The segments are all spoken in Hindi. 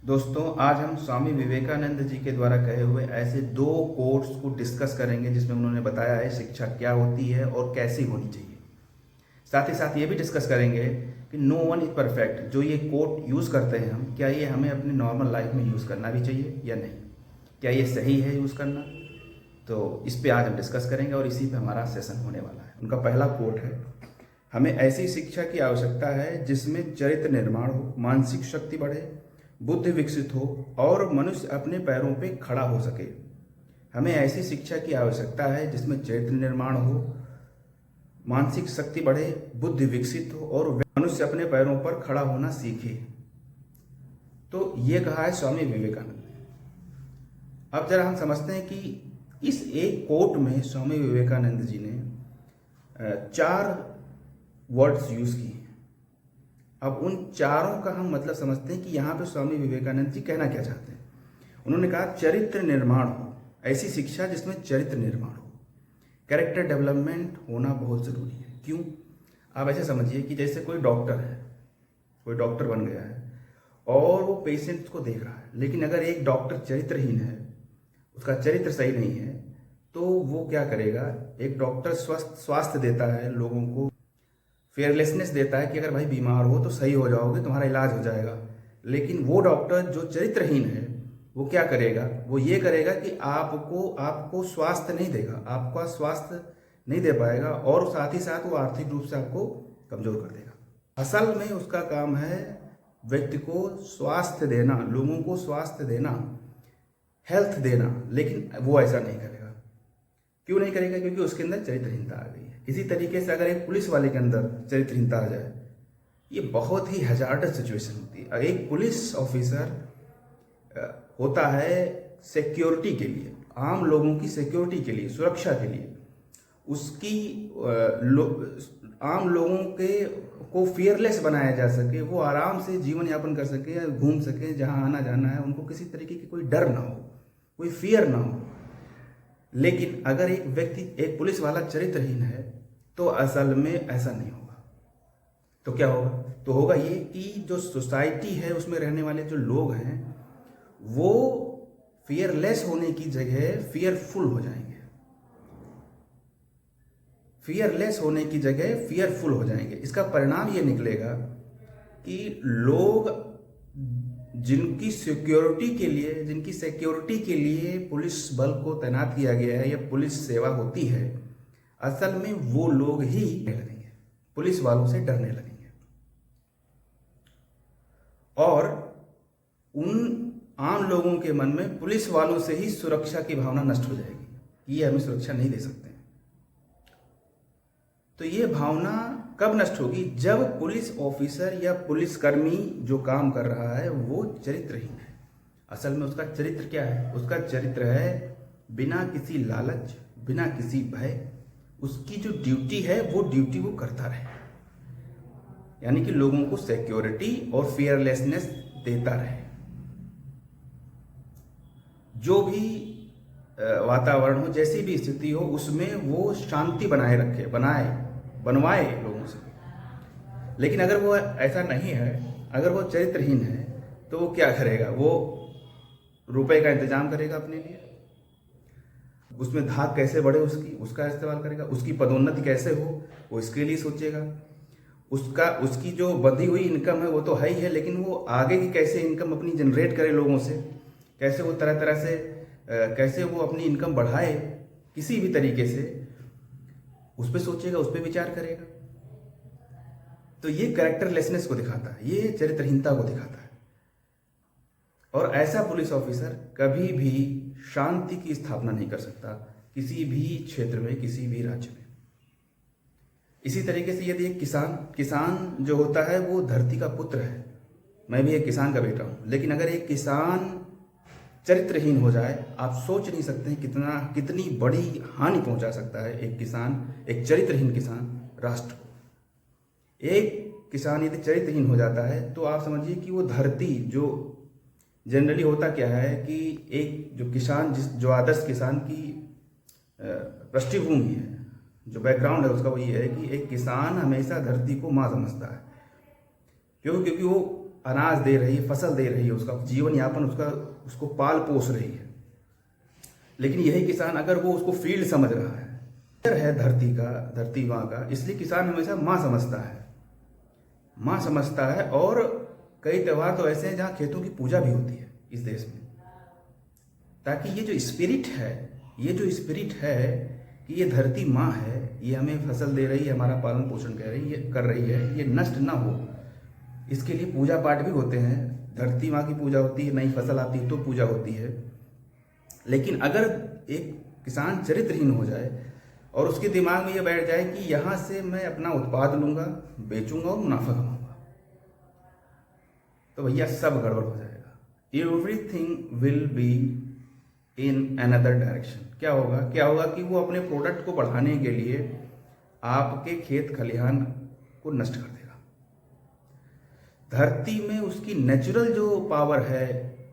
दोस्तों, आज हम स्वामी विवेकानंद जी के द्वारा कहे हुए ऐसे दो कोट्स को डिस्कस करेंगे जिसमें उन्होंने बताया है शिक्षा क्या होती है और कैसी होनी चाहिए। साथ ही साथ ये भी डिस्कस करेंगे कि नो वन इज परफेक्ट। जो ये कोट यूज़ करते हैं हम, क्या ये हमें अपनी नॉर्मल लाइफ में यूज़ करना भी चाहिए या नहीं, क्या ये सही है यूज़ करना। तो इस पे आज हम डिस्कस करेंगे और इसी पे हमारा सेशन होने वाला है। उनका पहला कोट है, हमें ऐसी शिक्षा की आवश्यकता है जिसमें चरित्र निर्माण हो, मानसिक शक्ति बढ़े, बुद्धि विकसित हो और मनुष्य अपने पैरों पे खड़ा हो सके। हमें ऐसी शिक्षा की आवश्यकता है जिसमें चरित्र निर्माण हो, मानसिक शक्ति बढ़े, बुद्धि विकसित हो और मनुष्य अपने पैरों पर खड़ा होना सीखे। तो ये कहा है स्वामी विवेकानंद ने। अब जरा हम समझते हैं कि इस एक कोट में स्वामी विवेकानंद जी ने 4 वर्ड्स यूज किए। अब उन चारों का हम मतलब समझते हैं कि यहाँ पे स्वामी विवेकानंद जी कहना क्या चाहते हैं। उन्होंने कहा चरित्र निर्माण हो, ऐसी शिक्षा जिसमें चरित्र निर्माण हो, कैरेक्टर डेवलपमेंट होना बहुत ज़रूरी है। क्यों? आप ऐसे समझिए कि जैसे कोई डॉक्टर है, कोई डॉक्टर बन गया है और वो पेशेंट्स को देख रहा है, लेकिन अगर एक डॉक्टर चरित्रहीन है, उसका चरित्र सही नहीं है, तो वो क्या करेगा? एक डॉक्टर स्वास्थ्य देता है लोगों को, फेयरलेसनेस देता है कि अगर भाई बीमार हो तो सही हो जाओगे, तुम्हारा इलाज हो जाएगा। लेकिन वो डॉक्टर जो चरित्रहीन है वो क्या करेगा? वो ये करेगा कि आपको स्वास्थ्य नहीं देगा, आपका स्वास्थ्य नहीं दे पाएगा और साथ ही साथ वो आर्थिक रूप से आपको कमजोर कर देगा। असल में उसका काम है व्यक्ति को स्वास्थ्य देना, लोगों को स्वास्थ्य देना, हेल्थ देना, लेकिन वो ऐसा नहीं करेगा। क्यों नहीं करेगा? क्योंकि उसके अंदर चरित्रहीनता आ गई है। इसी तरीके से अगर एक पुलिस वाले के अंदर चरित्रहीनता आ जाए, ये बहुत ही हैजार्डस सिचुएशन होती है। एक पुलिस ऑफिसर होता है सिक्योरिटी के लिए, आम लोगों की सिक्योरिटी के लिए, सुरक्षा के लिए, उसकी आम लोगों के को फियरलेस बनाया जा सके, वो आराम से जीवन यापन कर सके, घूम सके, जहाँ आना जाना है उनको किसी तरीके की कोई डर ना हो, कोई फियर ना हो। लेकिन अगर एक व्यक्ति, एक पुलिस वाला चरित्रहीन है तो असल में ऐसा नहीं होगा। तो क्या होगा? तो होगा ये कि जो सोसाइटी है उसमें रहने वाले जो लोग हैं वो फियरलेस होने की जगह फियरफुल हो जाएंगे, फियरलेस होने की जगह फियरफुल हो जाएंगे। इसका परिणाम ये निकलेगा कि लोग जिनकी सिक्योरिटी के लिए पुलिस बल को तैनात किया गया है या पुलिस सेवा होती है, असल में वो लोग ही लगेंगे, पुलिस वालों से डरने लगेंगे और उन आम लोगों के मन में पुलिस वालों से ही सुरक्षा की भावना नष्ट हो जाएगी। ये हमें सुरक्षा नहीं दे सकते। तो ये भावना कब नष्ट होगी? जब पुलिस ऑफिसर या पुलिसकर्मी जो काम कर रहा है वो चरित्रहीन है। असल में उसका चरित्र क्या है? उसका चरित्र है बिना किसी लालच, बिना किसी भय, उसकी जो ड्यूटी है वो ड्यूटी वो करता रहे, यानी कि लोगों को सिक्योरिटी और फियरलेसनेस देता रहे। जो भी वातावरण हो, जैसी भी स्थिति हो, उसमें वो शांति बनाए रखे, बनवाए लोगों से। लेकिन अगर वो ऐसा नहीं है, अगर वो चरित्रहीन है, तो वो क्या करेगा? वो रुपए का इंतजाम करेगा अपने लिए, उसमें धाक कैसे बढ़े उसका इस्तेमाल करेगा, उसकी पदोन्नति कैसे हो वो इसके लिए सोचेगा, उसकी जो बंधी हुई इनकम है वो तो है ही है, लेकिन वो आगे की कैसे इनकम अपनी जनरेट करे लोगों से, कैसे वो तरह तरह से कैसे वो अपनी इनकम बढ़ाए, किसी भी तरीके से उस पर सोचेगा, उस पर विचार करेगा। तो ये कैरेक्टरलेसनेस को दिखाता है, ये चरित्रहीनता को दिखाता है। और ऐसा पुलिस ऑफिसर कभी भी शांति की स्थापना नहीं कर सकता किसी भी क्षेत्र में, किसी भी राज्य में। इसी तरीके से यदि एक किसान जो होता है वो धरती का पुत्र है, मैं भी एक किसान का बेटा हूं, लेकिन अगर एक किसान चरित्रहीन हो जाए, आप सोच नहीं सकते कितनी बड़ी हानि पहुंचा सकता है एक किसान, एक चरित्रहीन किसान राष्ट्र को। एक किसान यदि चरित्रहीन हो जाता है तो आप समझिए कि वो धरती, जो जनरली होता क्या है कि एक जो किसान, जो आदर्श किसान की पृष्ठभूमि है, जो बैकग्राउंड है उसका, वो ये है कि एक किसान हमेशा धरती को माँ समझता है। क्योंकि वो अनाज दे रही है, फसल दे रही है, उसका जीवन यापन उसको पाल पोस रही है। लेकिन यही किसान अगर वो उसको फील्ड समझ रहा है धरती माँ का, इसलिए किसान हमेशा माँ समझता है। और कई त्यौहार तो ऐसे हैं जहाँ खेतों की पूजा भी होती है इस देश में, ताकि ये जो स्पिरिट है कि ये धरती माँ है, ये हमें फसल दे रही है, हमारा पालन पोषण कर रही है, ये नष्ट ना हो, इसके लिए पूजा पाठ भी होते हैं। धरती माँ की पूजा होती है, नई फसल आती है तो पूजा होती है। लेकिन अगर एक किसान चरित्रहीन हो जाए और उसके दिमाग में ये बैठ जाए कि यहाँ से मैं अपना उत्पाद लूँगा, बेचूंगा और मुनाफा कमाऊँगा, तो भैया सब गड़बड़ हो जाएगा। Everything will be in another direction. क्या होगा कि वो अपने प्रोडक्ट को बढ़ाने के लिए आपके खेत खलिहान को नष्ट कर देगा। धरती में उसकी नेचुरल जो पावर है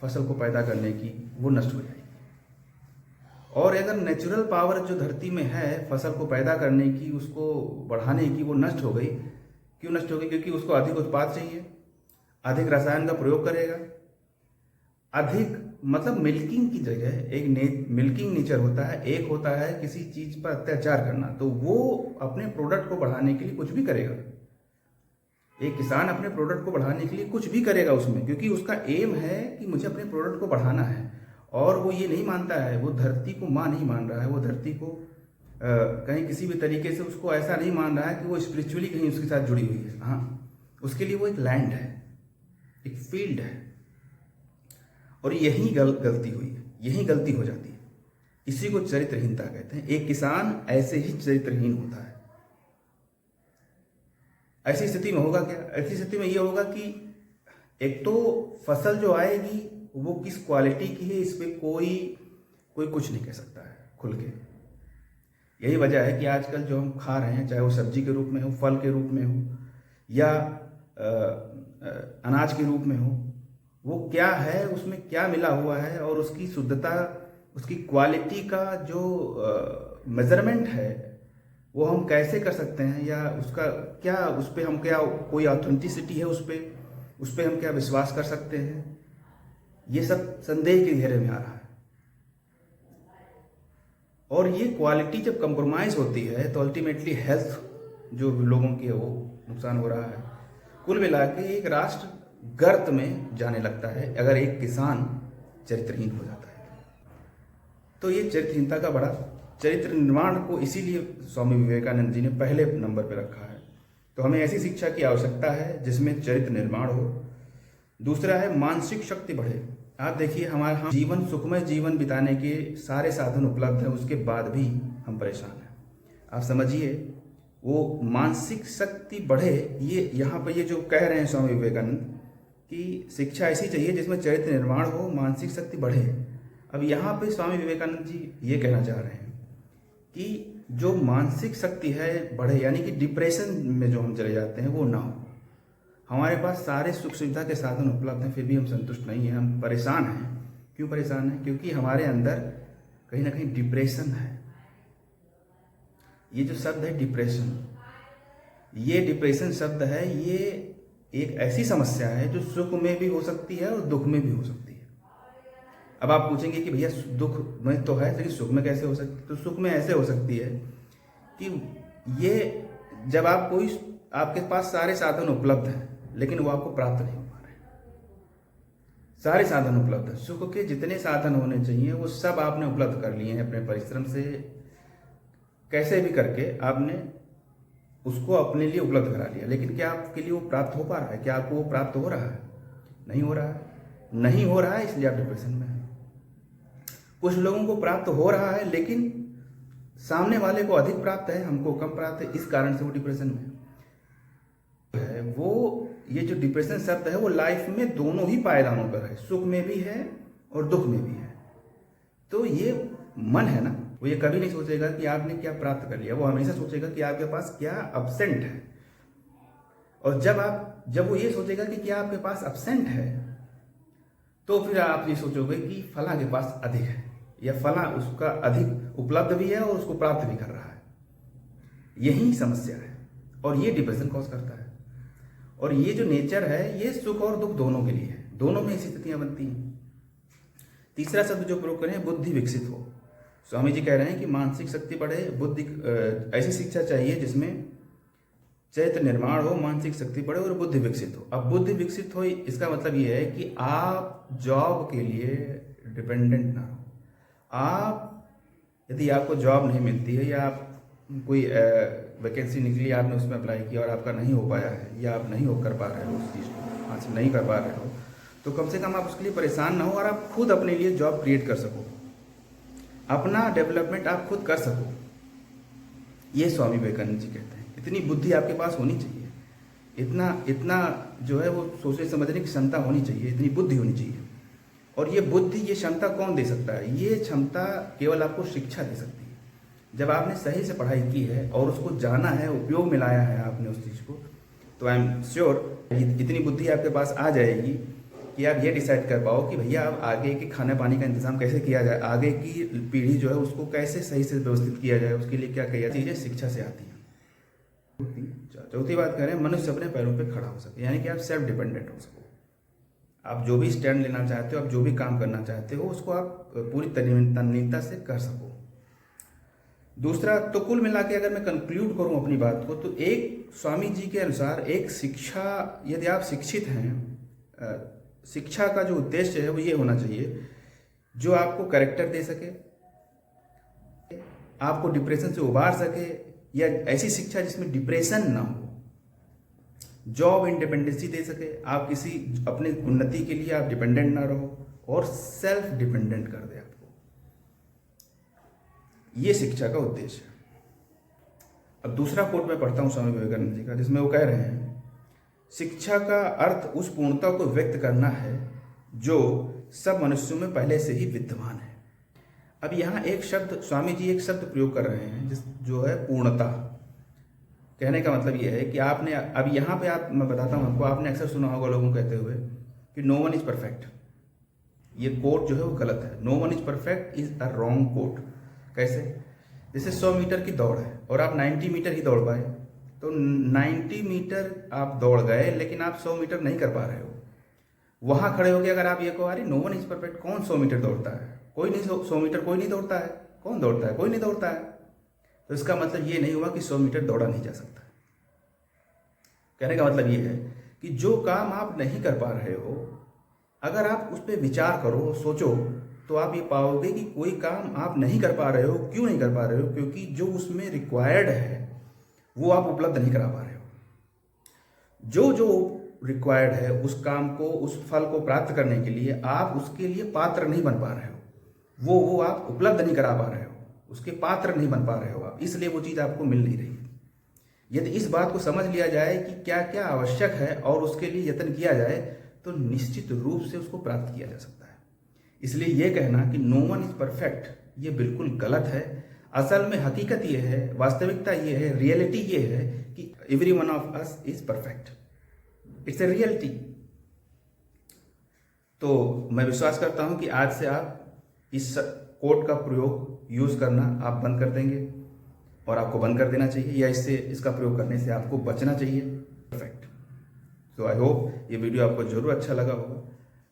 फसल को पैदा करने की, वो नष्ट हो जाएगी। और अगर नेचुरल पावर जो धरती में है फसल को पैदा करने की, उसको बढ़ाने की, वो नष्ट हो गई। क्यों नष्ट हो गई? क्योंकि उसको अधिक उत्पाद चाहिए, अधिक रसायन का प्रयोग करेगा, अधिक मतलब मिल्किंग की जगह एक मिल्किंग नेचर होता है, एक होता है किसी चीज पर अत्याचार करना। तो वो अपने प्रोडक्ट को बढ़ाने के लिए कुछ भी करेगा। एक किसान अपने प्रोडक्ट को बढ़ाने के लिए कुछ भी करेगा उसमें, क्योंकि उसका एम है कि मुझे अपने प्रोडक्ट को बढ़ाना है। और वो ये नहीं मानता है, वो धरती को माँ नहीं मान रहा है, वो धरती को कहीं किसी भी तरीके से उसको ऐसा नहीं मान रहा है कि वो स्पिरिचुअली कहीं उसके साथ जुड़ी हुई है। हाँ, उसके लिए वो एक लैंड है, एक फील्ड है। और यही गलती हुई है, यही गलती हो जाती है। इसी को चरित्रहीनता कहते हैं। एक किसान ऐसे ही चरित्रहीन होता है। ऐसी स्थिति में होगा क्या? ऐसी स्थिति में ये होगा कि एक तो फसल जो आएगी वो किस क्वालिटी की है, इस पे कोई कुछ नहीं कह सकता है खुल के। यही वजह है कि आजकल जो हम खा रहे हैं, चाहे वो सब्जी के रूप में हो, फल के रूप में हो, या अनाज के रूप में हो, वो क्या है, उसमें क्या मिला हुआ है, और उसकी शुद्धता, उसकी क्वालिटी का जो मेजरमेंट है वो हम कैसे कर सकते हैं, या उसका क्या, उस पर हम क्या कोई ऑथेंटिसिटी है, उस पर हम क्या विश्वास कर सकते हैं, ये सब संदेह के घेरे में आ रहा है। और ये क्वालिटी जब कंप्रोमाइज होती है तो अल्टीमेटली हेल्थ जो लोगों की है वो नुकसान हो रहा है। कुल मिला के एक राष्ट्र गर्त में जाने लगता है अगर एक किसान चरित्रहीन हो जाता है। तो ये चरित्रहीनता का बड़ा, चरित्र निर्माण को इसीलिए स्वामी विवेकानंद जी ने पहले नंबर पर रखा है। तो हमें ऐसी शिक्षा की आवश्यकता है जिसमें चरित्र निर्माण हो। दूसरा है मानसिक शक्ति बढ़े। आप देखिए, हमारा जीवन, सुखमय जीवन बिताने के सारे साधन उपलब्ध हैं, उसके बाद भी हम परेशान हैं। आप समझिए, वो मानसिक शक्ति बढ़े, ये यहाँ पर ये जो कह रहे हैं स्वामी विवेकानंद कि शिक्षा ऐसी चाहिए जिसमें चरित्र निर्माण हो, मानसिक शक्ति बढ़े। अब यहाँ पे स्वामी विवेकानंद जी ये कहना चाह रहे हैं कि जो मानसिक शक्ति है बढ़े, यानी कि डिप्रेशन में जो हम चले जाते हैं वो ना हो। हमारे पास सारे सुख सुविधा के साधन उपलब्ध हैं, फिर भी हम संतुष्ट नहीं हैं, हम परेशान हैं। क्यों परेशान हैं? क्योंकि हमारे अंदर कहीं ना कहीं डिप्रेशन है। ये जो शब्द है डिप्रेशन, ये डिप्रेशन शब्द है, ये एक ऐसी समस्या है जो सुख में भी हो सकती है और दुख में भी हो सकती है। अब आप पूछेंगे कि भैया दुख में तो है, लेकिन सुख में कैसे हो सकती है? तो सुख में ऐसे हो सकती है कि ये जब आपके पास सारे साधन उपलब्ध हैं लेकिन वो आपको प्राप्त नहीं हो पा रहे। सारे साधन उपलब्ध हैं, सुख के जितने साधन होने चाहिए वो सब आपने उपलब्ध कर लिए हैं अपने परिश्रम से, कैसे भी करके आपने उसको अपने लिए उपलब्ध करा लिया, लेकिन क्या आपके लिए वो प्राप्त हो पा रहा है? क्या आपको वो प्राप्त हो रहा है? नहीं हो रहा है। नहीं हो रहा है, इसलिए आप डिप्रेशन में हैं। कुछ लोगों को प्राप्त हो रहा है लेकिन सामने वाले को अधिक प्राप्त है, हमको कम प्राप्त है, इस कारण से वो डिप्रेशन में है। वो ये जो डिप्रेशन शब्द है वो लाइफ में दोनों ही पायदानों पर है, सुख में भी है और दुख में भी है। तो ये मन है ना, वो ये कभी नहीं सोचेगा कि आपने क्या प्राप्त कर लिया, वो हमेशा सोचेगा कि आपके पास क्या अब्सेंट है। और जब वो ये सोचेगा कि क्या आपके पास अब्सेंट है, तो फिर आप ये सोचोगे कि फला के पास अधिक है, या फला उसका अधिक उपलब्ध भी है और उसको प्राप्त भी कर रहा है। यही समस्या है और ये डिप्रेशन कॉज करता है। और ये जो नेचर है ये सुख और दुख दोनों के लिए है, दोनों में ऐसी स्थितियां बनती हैं। तीसरा शब्द जो प्रयोग करें, बुद्धि विकसित हो। स्वामी जी कह रहे हैं कि मानसिक शक्ति बढ़े, बुद्धि, ऐसी शिक्षा चाहिए जिसमें चैत्र निर्माण हो, मानसिक शक्ति बढ़े और बुद्धि विकसित हो। अब बुद्धि विकसित हो इसका मतलब ये है कि आप जॉब के लिए डिपेंडेंट ना हो। आप, यदि आपको जॉब नहीं मिलती है या आप कोई वैकेंसी निकली, आपने उसमें अप्लाई किया और आपका नहीं हो पाया है या आप नहीं हो कर पा रहे हो उस चीज़ को, हासिल नहीं कर पा रहे हो, तो कम से कम आप उसके लिए परेशान ना हो और आप खुद अपने लिए जॉब क्रिएट कर सको, अपना डेवलपमेंट आप खुद कर सको। ये स्वामी विवेकानंद जी कहते हैं। इतनी बुद्धि आपके पास होनी चाहिए, इतना जो है वो सोचने समझने की क्षमता होनी चाहिए, इतनी बुद्धि होनी चाहिए। और ये बुद्धि, ये क्षमता कौन दे सकता है? ये क्षमता केवल आपको शिक्षा दे सकती है। जब आपने सही से पढ़ाई की है और उसको जाना है, उपयोग में लाया है आपने उस चीज़ को, तो आई एम श्योर इतनी बुद्धि आपके पास आ जाएगी कि आप ये डिसाइड कर पाओ कि भैया अब आगे के खाने पानी का इंतजाम कैसे किया जाए, आगे की पीढ़ी जो है उसको कैसे सही से व्यवस्थित किया जाए, उसके लिए क्या क्या चीज़ें शिक्षा से आती हैं। चौथी बात करें, मनुष्य अपने पैरों पे खड़ा हो सके, यानी कि आप सेल्फ डिपेंडेंट हो सको। आप जो भी स्टैंड लेना चाहते हो, आप जो भी काम करना चाहते हो, उसको आप पूरी तन्मयता से कर सको। दूसरा, तो कुल मिला के अगर मैं कंक्लूड करूं अपनी बात को, तो एक स्वामी जी के अनुसार एक शिक्षा, यदि आप शिक्षित हैं, शिक्षा का जो उद्देश्य है वो ये होना चाहिए जो आपको कैरेक्टर दे सके, आपको डिप्रेशन से उबार सके, या ऐसी शिक्षा जिसमें डिप्रेशन ना हो, जॉब इंडिपेंडेंसी दे सके, आप किसी अपने उन्नति के लिए आप डिपेंडेंट ना रहो और सेल्फ डिपेंडेंट कर दे आपको। ये शिक्षा का उद्देश्य है। अब दूसरा कोट मैं पढ़ता हूं स्वामी विवेकानंद जी का, जिसमें वो कह रहे हैं, शिक्षा का अर्थ उस पूर्णता को व्यक्त करना है जो सब मनुष्यों में पहले से ही विद्यमान है। अब यहाँ एक शब्द, स्वामी जी एक शब्द प्रयोग कर रहे हैं जो है पूर्णता। कहने का मतलब ये है कि आपने, अब यहाँ पे मैं बताता हूँ आपको, आपने अक्सर सुना होगा लोगों कहते हुए कि नो वन इज परफेक्ट। ये कोट जो है वो गलत है। No one is perfect is a wrong quote. कैसे? जैसे 100 मीटर की दौड़ है और आप 90 मीटर ही दौड़ पाए, तो 90 मीटर आप दौड़ गए लेकिन आप 100 मीटर नहीं कर पा रहे हो। वहां खड़े होकर अगर आप ये कहो, अरे नो वन इज परफेक्ट, कौन 100 मीटर दौड़ता है? कोई नहीं, 100 मीटर कोई नहीं दौड़ता है। कौन दौड़ता है? कोई नहीं दौड़ता है। तो इसका मतलब ये नहीं हुआ कि 100 मीटर दौड़ा नहीं जा सकता। कहने का मतलब ये है कि जो काम आप नहीं कर पा रहे हो, अगर आप उस पर विचार करो, सोचो, तो आप ये पाओगे कि कोई काम आप नहीं कर पा रहे हो। क्यों नहीं कर पा रहे हो? क्योंकि जो उसमें रिक्वायर्ड है वो आप उपलब्ध नहीं करा पा रहे हो। जो रिक्वायर्ड है उस काम को, उस फल को प्राप्त करने के लिए आप उसके लिए पात्र नहीं बन पा रहे हो, वो आप उपलब्ध नहीं करा पा रहे हो, उसके पात्र नहीं बन पा रहे हो आप, इसलिए वो चीज़ आपको मिल नहीं रही। यदि इस बात को समझ लिया जाए कि क्या क्या आवश्यक है और उसके लिए यत्न किया जाए, तो निश्चित रूप से उसको प्राप्त किया जा सकता है। इसलिए यह कहना कि नो वन इज परफेक्ट, ये बिल्कुल गलत है। असल में हकीकत ये है, वास्तविकता ये है, रियलिटी ये है कि every one of us is perfect. It's a reality. तो मैं विश्वास करता हूं कि आज से आप इस कोट का प्रयोग यूज करना आप बंद कर देंगे, और आपको बंद कर देना चाहिए, या इसका प्रयोग करने से आपको बचना चाहिए। परफेक्ट। तो आई होप ये वीडियो आपको जरूर अच्छा लगा होगा।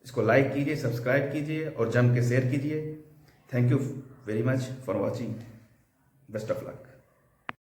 इसको लाइक कीजिए, सब्सक्राइब कीजिए और जम के शेयर कीजिए। Thank you very much for watching. Best of luck.